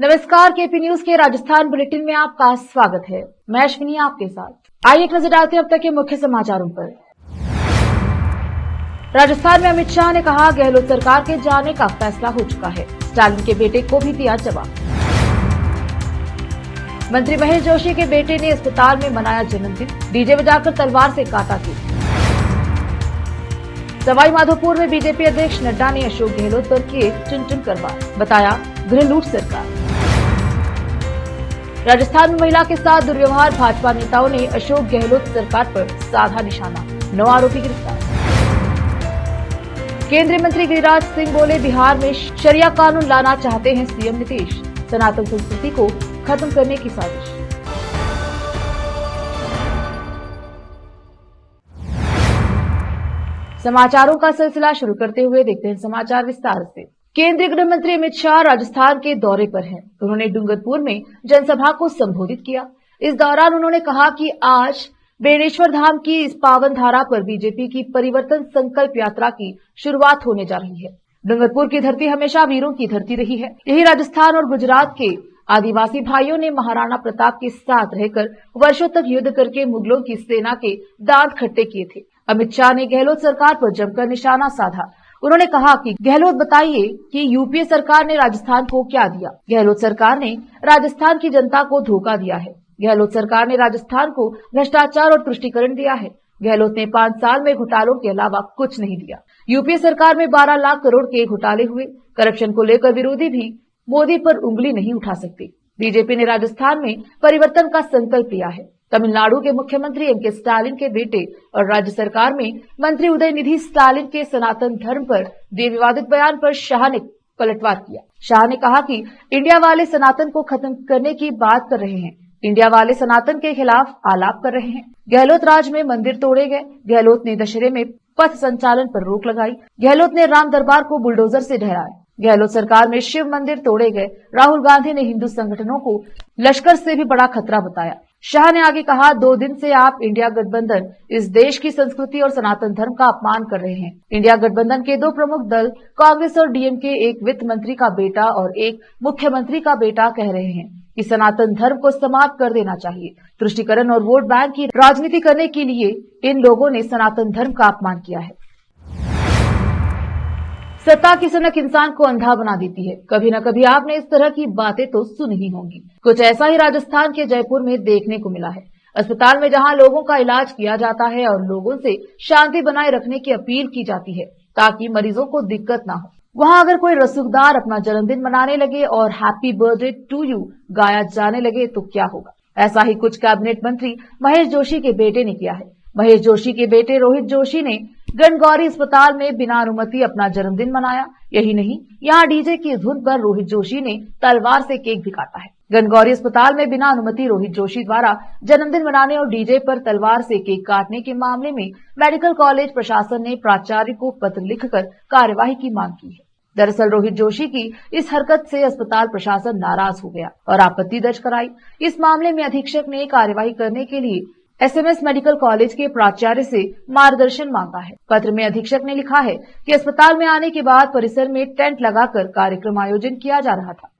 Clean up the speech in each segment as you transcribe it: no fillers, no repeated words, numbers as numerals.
नमस्कार, KP news के Rajasthan bulletin में आपका स्वागत है। मैं अश्विनी आपके साथ। आइए एक नजर डालते हैं अब तक के मुख्य समाचारों पर। राजस्थान में अमित शाह ने कहा, गहलोत सरकार के जाने का फैसला हो चुका है। स्टालिन के बेटे को भी दिया जवाब। मंत्री महेश जोशी के बेटे ने अस्पताल में मनाया जन्मदिन, डीजे बजाकर तलवार से काटा केक। सवाई माधोपुर में बीजेपी अध्यक्ष नड्डा ने अशोक गहलोत पर किए चुन कर वार, बताया गृह लूट सरकार। राजस्थान में महिला के साथ दुर्व्यवहार, भाजपा नेताओं ने अशोक गहलोत सरकार पर साधा निशाना, 9 आरोपी गिरफ्तार। केंद्रीय मंत्री गिरिराज सिंह बोले, बिहार में शरिया कानून लाना चाहते हैं सीएम नीतीश, सनातन संस्कृति को खत्म करने की साजिश। समाचारों का सिलसिला शुरू करते हुए देखते हैं समाचार विस्तार से। केंद्रीय गृह मंत्री अमित शाह राजस्थान के दौरे पर हैं। उन्होंने डूंगरपुर में जनसभा को संबोधित किया। इस दौरान उन्होंने कहा कि आज बेणेश्वर धाम की इस पावन धारा पर बीजेपी की परिवर्तन संकल्प यात्रा की शुरुआत होने जा रही है। डूंगरपुर की धरती हमेशा वीरों की धरती रही है। यही राजस्थान और गुजरात के आदिवासी भाइयों ने महाराणा प्रताप के साथ रहकर वर्षों तक युद्ध करके मुगलों की सेना के दांत खट्टे किए थे। अमित शाह ने गहलोत सरकार पर जमकर निशाना साधा। उन्होंने कहा कि गहलोत बताइए कि यूपीए सरकार ने राजस्थान को क्या दिया। गहलोत सरकार ने राजस्थान की जनता को धोखा दिया है। गहलोत सरकार ने राजस्थान को भ्रष्टाचार और तुष्टीकरण दिया है। गहलोत ने 5 साल में घोटालों के अलावा कुछ नहीं दिया। यूपीए सरकार में 12 लाख करोड़ के घोटाले हुए। करप्शन को लेकर विरोधी भी मोदी पर उंगली नहीं उठा सकते। बीजेपी ने राजस्थान में परिवर्तन का संकल्प लिया है। तमिलनाडु के मुख्यमंत्री एम के स्टालिन के बेटे और राज्य सरकार में मंत्री उदयनिधि स्टालिन के सनातन धर्म पर दिए विवादित बयान पर शाह ने पलटवार किया। शाह ने कहा कि इंडिया वाले सनातन को खत्म करने की बात कर रहे हैं। इंडिया वाले सनातन के खिलाफ आलाप कर रहे हैं। गहलोत राज में मंदिर तोड़े गए। गहलोत ने दशहरे में पथ संचालन पर रोक लगाई। गहलोत ने राम दरबार को बुलडोजर से ढहराया। गहलोत सरकार में शिव मंदिर तोड़े गए। राहुल गांधी ने हिंदू संगठनों को लश्कर से भी बड़ा खतरा बताया। शाह ने आगे कहा, 2 दिन से आप इंडिया गठबंधन इस देश की संस्कृति और सनातन धर्म का अपमान कर रहे हैं। इंडिया गठबंधन के 2 प्रमुख दल कांग्रेस और डीएमके एक वित्त मंत्री का बेटा और एक मुख्यमंत्री का बेटा कह रहे हैं कि सनातन धर्म को समाप्त कर देना चाहिए। तुष्टीकरण और वोट बैंक की राजनीति करने के लिए इन लोगों ने सनातन धर्म का अपमान किया है। सत्ता की सनक इंसान को अंधा बना देती है। कभी न कभी आपने इस तरह की बातें तो सुनी ही होंगी। कुछ ऐसा ही राजस्थान के जयपुर में देखने को मिला है। अस्पताल में जहां लोगों का इलाज किया जाता है और लोगों से शांति बनाए रखने की अपील की जाती है ताकि मरीजों को दिक्कत ना हो, वहां अगर कोई रसूखदार अपना जन्मदिन मनाने लगे और हैप्पी बर्थडे टू यू गाया जाने लगे तो क्या होगा। ऐसा ही कुछ कैबिनेट मंत्री महेश जोशी के बेटे ने किया है। महेश जोशी के बेटे रोहित जोशी ने गणगौरी अस्पताल में बिना अनुमति अपना जन्मदिन मनाया। यही नहीं, यहाँ डीजे की धुन पर रोहित जोशी ने तलवार से केक भी काटा है। गणगौरी अस्पताल में बिना अनुमति रोहित जोशी द्वारा जन्मदिन मनाने और डीजे पर तलवार से केक काटने के मामले में मेडिकल कॉलेज प्रशासन ने प्राचार्य को पत्र लिखकर कार्यवाही की मांग की है। दरअसल रोहित जोशी की इस हरकत से अस्पताल प्रशासन नाराज हो गया और आपत्ति दर्ज कराई। इस मामले में अधीक्षक ने कार्यवाही करने के लिए एसएमएस मेडिकल कॉलेज के प्राचार्य से मार्गदर्शन मांगा है। पत्र में अधीक्षक ने लिखा है कि अस्पताल में आने के बाद परिसर में टेंट लगाकर कार्यक्रम आयोजन किया जा रहा था।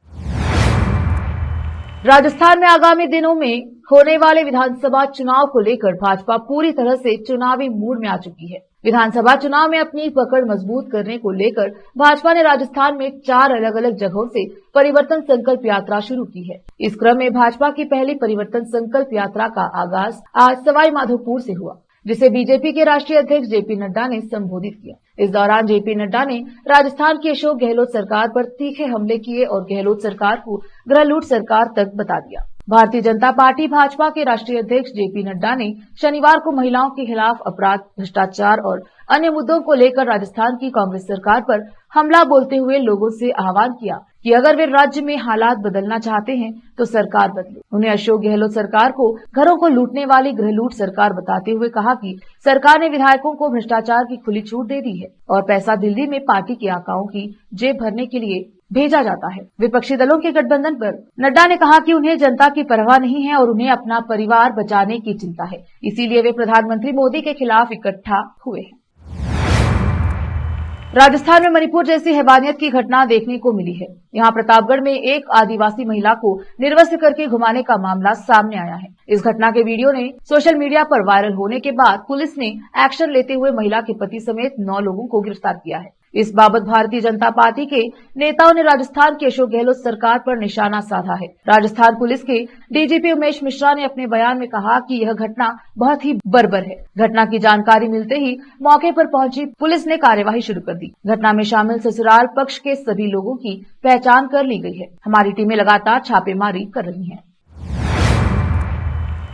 राजस्थान में आगामी दिनों में होने वाले विधानसभा चुनाव को लेकर भाजपा पूरी तरह से चुनावी मूड में आ चुकी है। विधानसभा चुनाव में अपनी पकड़ मजबूत करने को लेकर भाजपा ने राजस्थान में 4 अलग अलग जगहों से परिवर्तन संकल्प यात्रा शुरू की है। इस क्रम में भाजपा की पहली परिवर्तन संकल्प यात्रा का आगाज आज सवाई माधोपुर से हुआ, जिसे बीजेपी के राष्ट्रीय अध्यक्ष जेपी नड्डा ने संबोधित किया। इस दौरान जेपी नड्डा ने राजस्थान की अशोक गहलोत सरकार पर तीखे हमले किए और गहलोत सरकार को गृह लूट सरकार तक बता दिया। भारतीय जनता पार्टी भाजपा के राष्ट्रीय अध्यक्ष जेपी नड्डा ने शनिवार को महिलाओं के खिलाफ अपराध, भ्रष्टाचार और अन्य मुद्दों को लेकर राजस्थान की कांग्रेस सरकार पर हमला बोलते हुए लोगों से आह्वान किया कि अगर वे राज्य में हालात बदलना चाहते हैं तो सरकार बदले। उन्हें अशोक गहलोत सरकार को घरों को लूटने वाली गृह लूट सरकार बताते हुए कहा कि सरकार ने विधायकों को भ्रष्टाचार की खुली छूट दे दी है और पैसा दिल्ली में पार्टी के आकाओं की जेब भरने के लिए भेजा जाता है। विपक्षी दलों के गठबंधन पर नड्डा ने कहा कि उन्हें जनता की परवाह नहीं है और उन्हें अपना परिवार बचाने की चिंता है, इसीलिए वे प्रधानमंत्री मोदी के खिलाफ इकट्ठा हुए हैं। राजस्थान में मणिपुर जैसी हैवानियत की घटना देखने को मिली है। यहाँ प्रतापगढ़ में एक आदिवासी महिला को निर्वस्त्र करके घुमाने का मामला सामने आया है। इस घटना के वीडियो ने सोशल मीडिया पर वायरल होने के बाद पुलिस ने एक्शन लेते हुए महिला के पति समेत 9 लोगों को गिरफ्तार किया है। इस बाबत भारतीय जनता पार्टी के नेताओं ने राजस्थान की अशोक गहलोत सरकार पर निशाना साधा है। राजस्थान पुलिस के डीजीपी उमेश मिश्रा ने अपने बयान में कहा कि यह घटना बहुत ही बर्बर है। घटना की जानकारी मिलते ही मौके पर पहुंची पुलिस ने कार्यवाही शुरू कर दी। घटना में शामिल ससुराल पक्ष के सभी लोगों की पहचान कर ली गई है। हमारी टीमें लगातार छापेमारी कर रही हैं।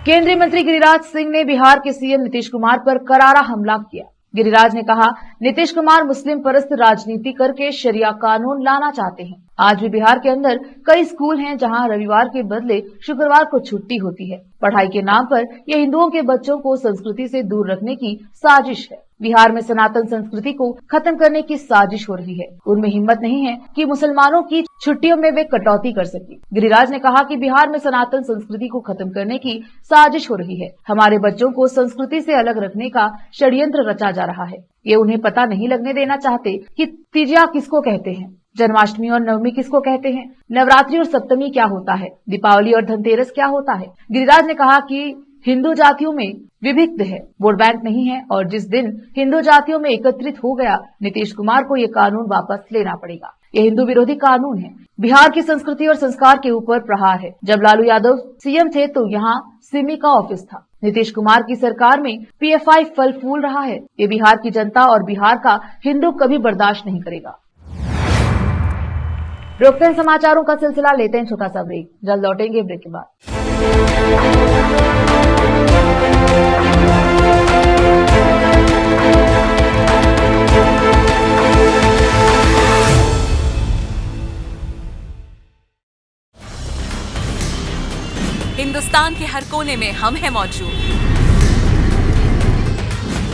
केंद्रीय मंत्री गिरिराज सिंह ने बिहार के सीएम नीतीश कुमार पर करारा हमला किया। गिरिराज ने कहा, नीतीश कुमार मुस्लिम परस्त राजनीति करके शरिया कानून लाना चाहते हैं। आज भी बिहार के अंदर कई स्कूल हैं जहां रविवार के बदले शुक्रवार को छुट्टी होती है। पढ़ाई के नाम पर यह हिंदुओं के बच्चों को संस्कृति से दूर रखने की साजिश है। बिहार में सनातन संस्कृति को खत्म करने की साजिश हो रही है। उनमें हिम्मत नहीं है कि मुसलमानों की छुट्टियों में वे कटौती कर सके। गिरिराज ने कहा कि बिहार में सनातन संस्कृति को खत्म करने की साजिश हो रही है। हमारे बच्चों को संस्कृति से अलग रखने का षड्यंत्र रचा जा रहा है। ये उन्हें पता नहीं लगने देना चाहते कि तीजिया किसको कहते हैं, जन्माष्टमी और नवमी किसको कहते हैं, नवरात्रि और सप्तमी क्या होता है, दीपावली और धनतेरस क्या होता है। गिरिराज ने कहा कि हिंदू जातियों में विभक्त है, वोट बैंक नहीं है और जिस दिन हिंदू जातियों में एकत्रित हो गया, नीतीश कुमार को ये कानून वापस लेना पड़ेगा। ये हिंदू विरोधी कानून है। बिहार की संस्कृति और संस्कार के ऊपर प्रहार है। जब लालू यादव सीएम थे तो यहाँ सिमी का ऑफिस था। नीतीश कुमार की सरकार में पीएफआई फल फूल रहा है। ये बिहार की जनता और बिहार का हिंदू कभी बर्दाश्त नहीं करेगा। रोकते हैं समाचारों का सिलसिला, लेते हैं छोटा सा ब्रेक, जल्द लौटेंगे ब्रेक के बाद। हिंदुस्तान के हर कोने में हम हैं मौजूद।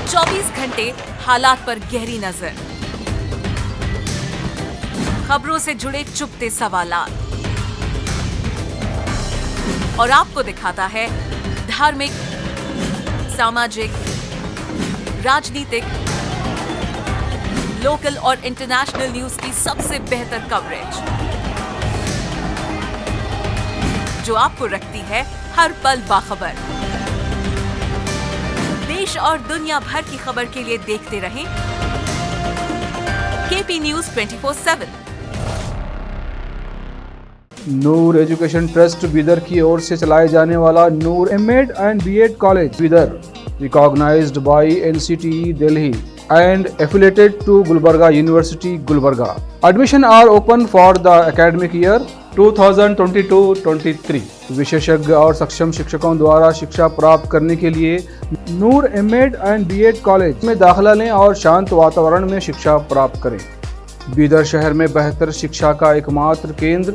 24 घंटे हालात पर गहरी नजर, खबरों से जुड़े चुपते सवालात और आपको दिखाता है धार्मिक, सामाजिक, राजनीतिक, लोकल और इंटरनेशनल न्यूज की सबसे बेहतर कवरेज, जो आपको रखती है हर पल बाखबर। देश और दुनिया भर की खबर के लिए देखते रहें KP news 24/7। Noor education trust Bidar की ओर से चलाए जाने वाला Noor MEd and BEd college Bidar, recognised by NCTE Delhi and affiliated to Gulbarga University, Gulbarga. Admission are open for the academic year 2022-23. विशेषज्ञ और सक्षम शिक्षकों द्वारा शिक्षा प्राप्त करने के लिए नूर एमएड एंड बीएड कॉलेज में दाखिला लें और शांत वातावरण में शिक्षा प्राप्त करें। बीदर शहर में बेहतर शिक्षा का एकमात्र केंद्र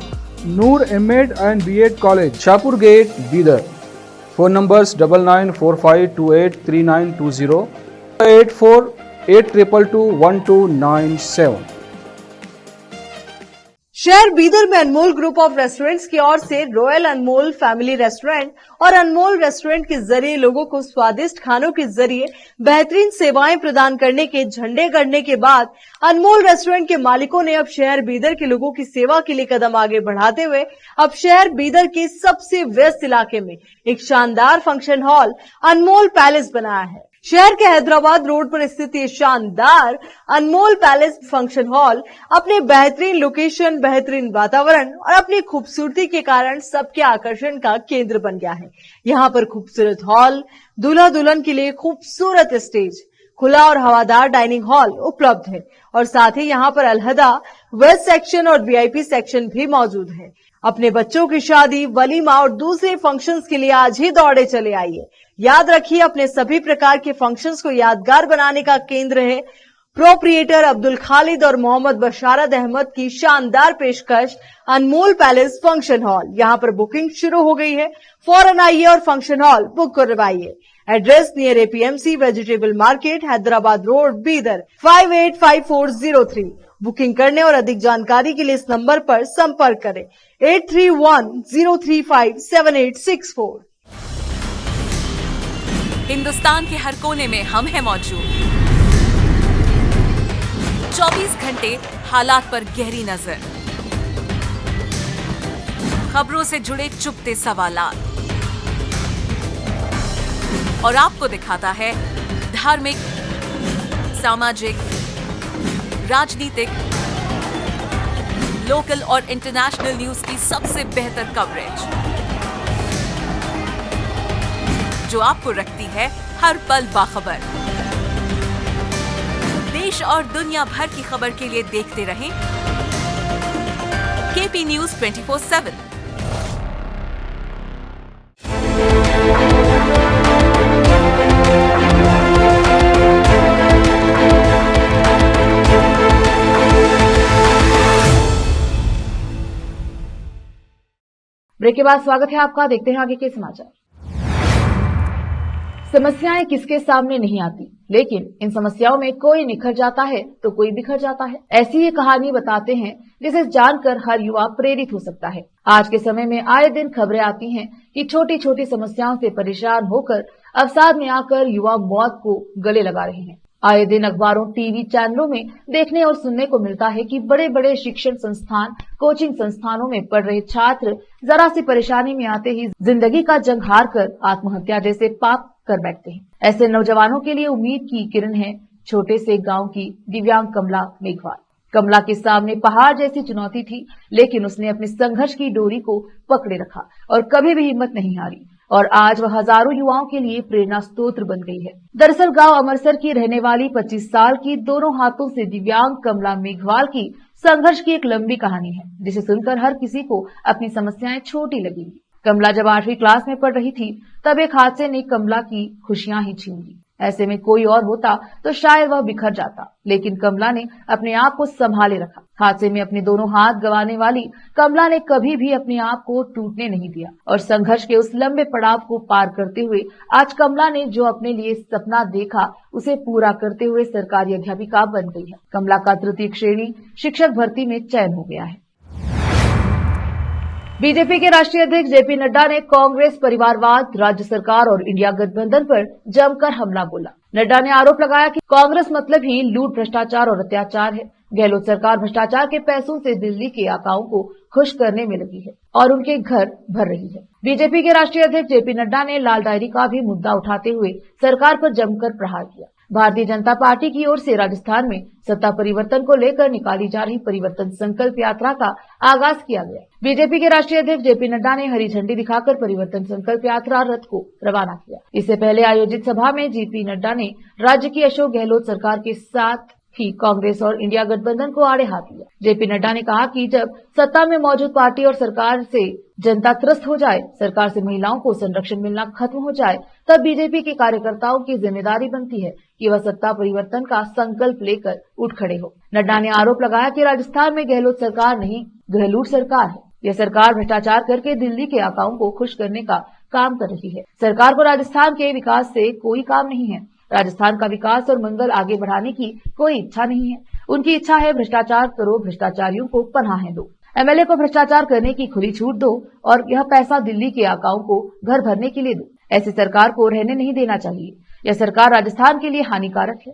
Noor MEd and BEd college, Shahpur gate, Bidar. Phone numbers 9945283920, 8482221297। शहर बीदर में अनमोल ग्रुप ऑफ रेस्टोरेंट्स की ओर से रॉयल अनमोल फैमिली रेस्टोरेंट और अनमोल रेस्टोरेंट के जरिए लोगों को स्वादिष्ट खानों के जरिए बेहतरीन सेवाएं प्रदान करने के झंडे गड़ने के बाद अनमोल रेस्टोरेंट के मालिकों ने अब शहर बीदर के लोगों की सेवा के लिए कदम आगे बढ़ाते हुए अब शहर बीदर के सबसे व्यस्त इलाके में एक शानदार फंक्शन हॉल अनमोल पैलेस बनाया है। शहर के हैदराबाद रोड पर स्थित ये शानदार अनमोल पैलेस फंक्शन हॉल अपने बेहतरीन लोकेशन, बेहतरीन वातावरण और अपनी खूबसूरती के कारण सबके आकर्षण का केंद्र बन गया है। यहाँ पर खूबसूरत हॉल, दूल्हा दुल्हन के लिए खूबसूरत स्टेज, खुला और हवादार डाइनिंग हॉल उपलब्ध है और साथ ही यहाँ पर अलहदा वेस्ट सेक्शन और वीआईपी सेक्शन भी मौजूद है। अपने बच्चों की शादी, वलीमा और दूसरे फंक्शंस के लिए आज ही दौड़े चले आइए। याद रखिए, अपने सभी प्रकार के फंक्शंस को यादगार बनाने का केंद्र है प्रोप्रिएटर अब्दुल खालिद और मोहम्मद बशारत अहमद की शानदार पेशकश अनमोल पैलेस फंक्शन हॉल। यहाँ पर बुकिंग शुरू हो गई है, फौरन आइए और फंक्शन हॉल बुक करवाइए। Address near APMC vegetable market, Hyderabad road, Bidar 585403। Booking करने और अधिक जानकारी के लिए इस नंबर पर संपर्क करें 8310357864। हिंदुस्तान के हर कोने में हम हैं मौजूद। 24 घंटे हालात पर गहरी नजर, खबरों से जुड़े चुपते सवालात, और आपको दिखाता है धार्मिक, सामाजिक, राजनीतिक, लोकल और इंटरनेशनल न्यूज की सबसे बेहतर कवरेज, जो आपको रखती है हर पल बाखबर। देश और दुनिया भर की खबर के लिए देखते रहें केपी न्यूज 24/7। ब्रेक के बाद स्वागत है आपका। देखते हैं आगे के समाचार। समस्याएं किसके सामने नहीं आती, लेकिन इन समस्याओं में कोई निखर जाता है तो कोई बिखर जाता है। ऐसी ही कहानी बताते हैं जिसे जानकर हर युवा प्रेरित हो सकता है। आज के समय में आए दिन खबरें आती हैं कि छोटी छोटी समस्याओं से परेशान होकर अवसाद में आकर युवा मौत को गले लगा रहे हैं। आए दिन अखबारों, टीवी चैनलों में देखने और सुनने को मिलता है कि बड़े बड़े शिक्षण संस्थान, कोचिंग संस्थानों में पढ़ रहे छात्र जरा सी परेशानी में आते ही जिंदगी का जंग हार कर आत्महत्या जैसे पाप कर बैठते हैं। ऐसे नौजवानों के लिए उम्मीद की किरण है छोटे से गांव की दिव्यांग कमला मेघवाल। कमला के सामने पहाड़ जैसी चुनौती थी, लेकिन उसने अपने संघर्ष की डोरी को पकड़े रखा और कभी भी हिम्मत नहीं हारी, और आज वह हजारों युवाओं के लिए प्रेरणा स्रोत बन गई है। दरअसल गांव अमरसर की रहने वाली 25 साल की दोनों हाथों से दिव्यांग कमला मेघवाल की संघर्ष की एक लंबी कहानी है, जिसे सुनकर हर किसी को अपनी समस्याएं छोटी लगेंगी। कमला जब 8वीं क्लास में पढ़ रही थी, तब एक हादसे ने कमला की खुशियां ही छीन ली। ऐसे में कोई और होता तो शायद वह बिखर जाता, लेकिन कमला ने अपने आप को संभाले रखा। हादसे में अपने दोनों हाथ गंवाने वाली कमला ने कभी भी अपने आप को टूटने नहीं दिया, और संघर्ष के उस लंबे पड़ाव को पार करते हुए आज कमला ने जो अपने लिए सपना देखा उसे पूरा करते हुए सरकारी अध्यापिका बन गई है। कमला का तृतीय श्रेणी शिक्षक भर्ती में चयन हो गया है। बीजेपी के राष्ट्रीय अध्यक्ष जेपी नड्डा ने कांग्रेस, परिवारवाद, राज्य सरकार और इंडिया गठबंधन पर जमकर हमला बोला। नड्डा ने आरोप लगाया कि कांग्रेस मतलब ही लूट, भ्रष्टाचार और अत्याचार है। गहलोत सरकार भ्रष्टाचार के पैसों से दिल्ली के आकाओं को खुश करने में लगी है और उनके घर भर रही है। बीजेपी के राष्ट्रीय अध्यक्ष जेपी नड्डा ने लाल डायरी का भी मुद्दा उठाते हुए सरकार पर जमकर प्रहार किया। भारतीय जनता पार्टी की ओर से राजस्थान में सत्ता परिवर्तन को लेकर निकाली जा रही परिवर्तन संकल्प यात्रा का आगाज किया गया। बीजेपी के राष्ट्रीय अध्यक्ष जेपी नड्डा ने हरी झंडी दिखाकर परिवर्तन संकल्प यात्रा रथ को रवाना किया। इससे पहले आयोजित सभा में जेपी नड्डा ने राज्य की अशोक गहलोत सरकार के साथ ही कांग्रेस और इंडिया गठबंधन को आड़े हाथ लिया। जेपी नड्डा ने कहा कि जब सत्ता में मौजूद पार्टी और सरकार से जनता त्रस्त हो जाए, सरकार से महिलाओं को संरक्षण मिलना खत्म हो जाए, तब बीजेपी के कार्यकर्ताओं की जिम्मेदारी बनती है कि वह सत्ता परिवर्तन का संकल्प लेकर उठ खड़े हो। नड्डा ने आरोप लगाया कि राजस्थान में गहलोत सरकार नहीं, गहलूट सरकार है। यह सरकार भ्रष्टाचार करके दिल्ली के आकाओं को खुश करने का काम कर रही है। सरकार को राजस्थान के विकास से कोई काम नहीं है। राजस्थान का विकास और मंगल आगे बढ़ाने की कोई इच्छा नहीं है। उनकी इच्छा है भ्रष्टाचार करो, भ्रष्टाचारियों को पनाहें दो, एमएलए को भ्रष्टाचार करने की खुली छूट दो और यह पैसा दिल्ली के आकाओं को घर भरने के लिए दो। ऐसी सरकार को रहने नहीं देना चाहिए। यह सरकार राजस्थान के लिए हानिकारक है।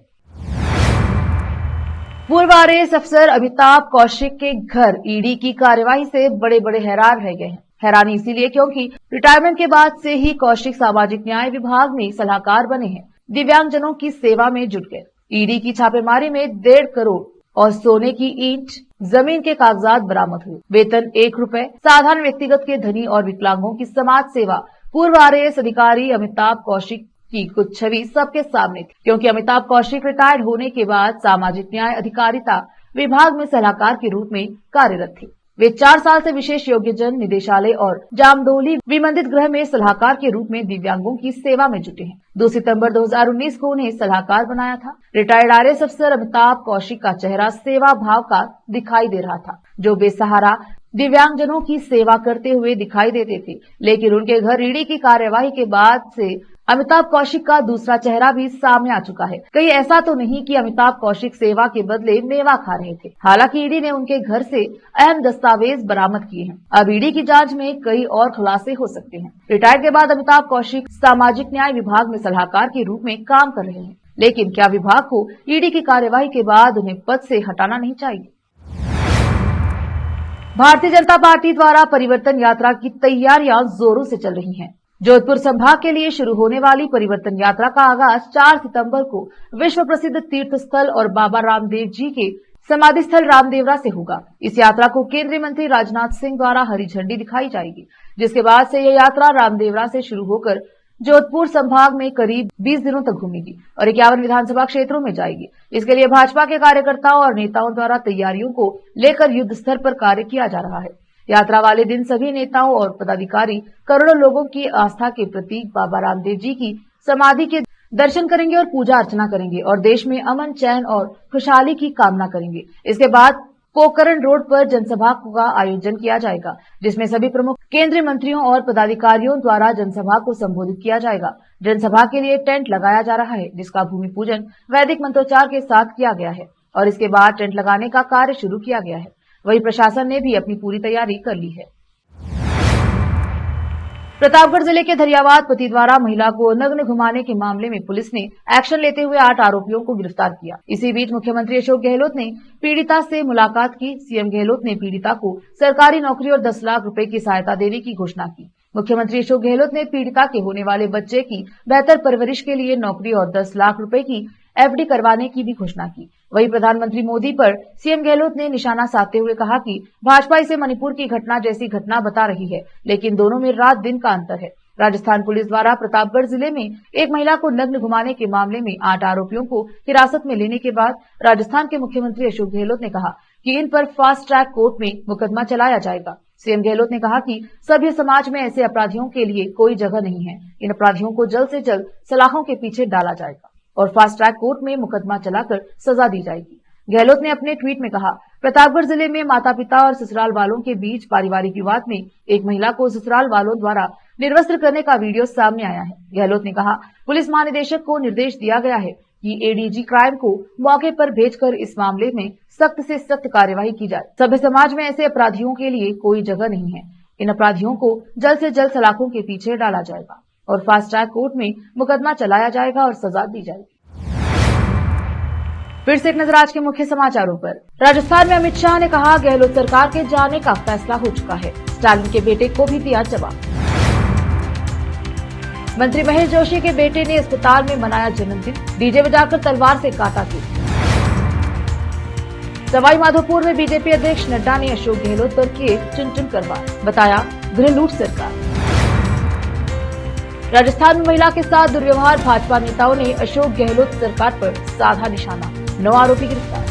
पूर्व आईएएस अफसर अमिताभ कौशिक के घर ईडी की कार्यवाही से बड़े बड़े हैरान रह गए हैं। हैरानी इसीलिए क्योंकि रिटायरमेंट के बाद से ही कौशिक सामाजिक न्याय विभाग में सलाहकार बने हैं। दिव्यांगजनों की सेवा में जुट गए। ईडी की छापेमारी में 1.5 करोड़ और सोने की ईंट, जमीन के कागजात बरामद हुए। वेतन 1 रुपए, साधारण व्यक्तिगत के धनी और विकलांगों की समाज सेवा। पूर्व आईएएस अधिकारी अमिताभ कौशिक की कुछ छवि सबके सामने थी, क्योंकि अमिताभ कौशिक रिटायर्ड होने के बाद सामाजिक न्याय अधिकारिता विभाग में सलाहकार के रूप में कार्यरत थे। वे 4 साल से विशेष योग्यजन निदेशालय और जामडोली विमंदित गृह में सलाहकार के रूप में दिव्यांगों की सेवा में जुटे हैं। 2 सितंबर 2019 को उन्हें सलाहकार बनाया था। रिटायर्ड आईएएस अफसर अमिताभ कौशिक का चेहरा सेवा भाव का दिखाई दे रहा था, जो बेसहारा दिव्यांगजनों की सेवा करते हुए दिखाई देते थे। लेकिन उनके घर ईडी की कार्यवाही के बाद से अमिताभ कौशिक का दूसरा चेहरा भी सामने आ चुका है। कहीं ऐसा तो नहीं कि अमिताभ कौशिक सेवा के बदले मेवा खा रहे थे। हालांकि ईडी ने उनके घर से अहम दस्तावेज बरामद किए हैं। अब ईडी की जांच में कई और खुलासे हो सकते हैं। रिटायर के बाद अमिताभ कौशिक सामाजिक न्याय विभाग में सलाहकार के रूप में काम कर रहे हैं। लेकिन क्या विभाग को ईडी की कार्यवाही के बाद उन्हें पद से हटाना नहीं चाहिए? भारतीय जनता पार्टी द्वारा परिवर्तन यात्रा की तैयारियां जोरों से चल रही हैं। जोधपुर संभाग के लिए शुरू होने वाली परिवर्तन यात्रा का आगाज 4 सितंबर को विश्व प्रसिद्ध तीर्थ स्थल और बाबा रामदेव जी के समाधि स्थल रामदेवरा से होगा। इस यात्रा को केंद्रीय मंत्री राजनाथ सिंह द्वारा हरी झंडी दिखाई जाएगी, जिसके बाद से यह यात्रा रामदेवरा से शुरू होकर जोधपुर संभाग में करीब 20 दिनों तक घूमेगी और 51 विधानसभा क्षेत्रों में जाएगी। इसके लिए भाजपा के कार्यकर्ताओं और नेताओं द्वारा तैयारियों को लेकर युद्ध स्तर पर कार्य किया जा रहा है। यात्रा वाले दिन सभी नेताओं और पदाधिकारी करोड़ों लोगों की आस्था के प्रतीक बाबा रामदेव जी की समाधि के दर्शन करेंगे और पूजा अर्चना करेंगे और देश में अमन, चैन और खुशहाली की कामना करेंगे। इसके बाद पोखरण रोड पर जनसभा का आयोजन किया जाएगा, जिसमें सभी प्रमुख केंद्रीय मंत्रियों और पदाधिकारियों द्वारा जनसभा को संबोधित किया जाएगा। जनसभा के लिए टेंट लगाया जा रहा है, जिसका भूमि पूजन वैदिक मंत्रोच्चार के साथ किया गया है और इसके बाद टेंट लगाने का कार्य शुरू किया गया है। वहीं प्रशासन ने भी अपनी पूरी तैयारी कर ली है। प्रतापगढ़ जिले के धरियावाद पति द्वारा महिला को नग्न घुमाने के मामले में पुलिस ने एक्शन लेते हुए 8 आरोपियों को गिरफ्तार किया। इसी बीच मुख्यमंत्री अशोक गहलोत ने पीड़िता से मुलाकात की। सीएम गहलोत ने पीड़िता को सरकारी नौकरी और 10 लाख रुपए की सहायता देने की घोषणा की। मुख्यमंत्री अशोक गहलोत ने पीड़िता के होने वाले बच्चे की बेहतर परवरिश के लिए नौकरी और 10 लाख रुपए की एफडी करवाने की भी घोषणा की। वहीं प्रधानमंत्री मोदी पर सीएम गहलोत ने निशाना साधते हुए कहा कि भाजपा इसे मणिपुर की घटना जैसी घटना बता रही है, लेकिन दोनों में रात दिन का अंतर है। राजस्थान पुलिस द्वारा प्रतापगढ़ जिले में एक महिला को नग्न घुमाने के मामले में 8 आरोपियों को हिरासत में लेने के बाद राजस्थान के मुख्यमंत्री अशोक गहलोत ने कहा कि इन पर फास्ट ट्रैक कोर्ट में मुकदमा चलाया जाएगा। सीएम गहलोत ने कहा कि सभ्य समाज में ऐसे अपराधियों के लिए कोई जगह नहीं है। इन अपराधियों को जल्द से जल्द सलाखों के पीछे डाला जाएगा और फास्ट ट्रैक कोर्ट में मुकदमा चलाकर सजा दी जाएगी। गहलोत ने अपने ट्वीट में कहा, प्रतापगढ़ जिले में माता पिता और ससुराल वालों के बीच पारिवारिक विवाद में एक महिला को ससुराल वालों द्वारा निर्वस्त्र करने का वीडियो सामने आया है। गहलोत ने कहा, पुलिस महानिदेशक को निर्देश दिया गया है कि एडीजी क्राइम को मौके पर भेजकर इस मामले में सख्त से सख्त कार्यवाही की जाए। सभ्य समाज में ऐसे अपराधियों के लिए कोई जगह नहीं है। इन अपराधियों को जल्द से जल्द सलाखों के पीछे डाला जाएगा और फास्ट ट्रैक कोर्ट में मुकदमा चलाया जाएगा और सजा दी जाएगी। फिर से एक नजर आज के मुख्य समाचारों पर। राजस्थान में अमित शाह ने कहा, गहलोत सरकार के जाने का फैसला हो चुका है। स्टालिन के बेटे को भी दिया जवाब। मंत्री महेश जोशी के बेटे ने अस्पताल में मनाया जन्मदिन, डीजे बजाकर तलवार से काटा केक। सवाई माधोपुर में बीजेपी अध्यक्ष नड्डा ने अशोक गहलोत पर किए चुन कर वार, बताया गृह लूट सरकार। राजस्थान में महिला के साथ दुर्व्यवहार, भाजपा नेताओं ने अशोक गहलोत सरकार पर साधा निशाना, 9 आरोपी गिरफ्तार।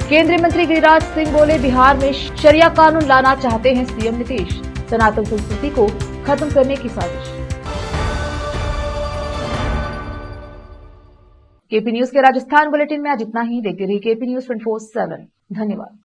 केंद्रीय मंत्री गिरिराज सिंह बोले, बिहार में शरिया कानून लाना चाहते हैं सीएम नीतीश, सनातन संस्कृति को खत्म करने की साजिश। केपी न्यूज के राजस्थान बुलेटिन में आज इतना ही। देखते रहिए केपी न्यूज 24/7। धन्यवाद।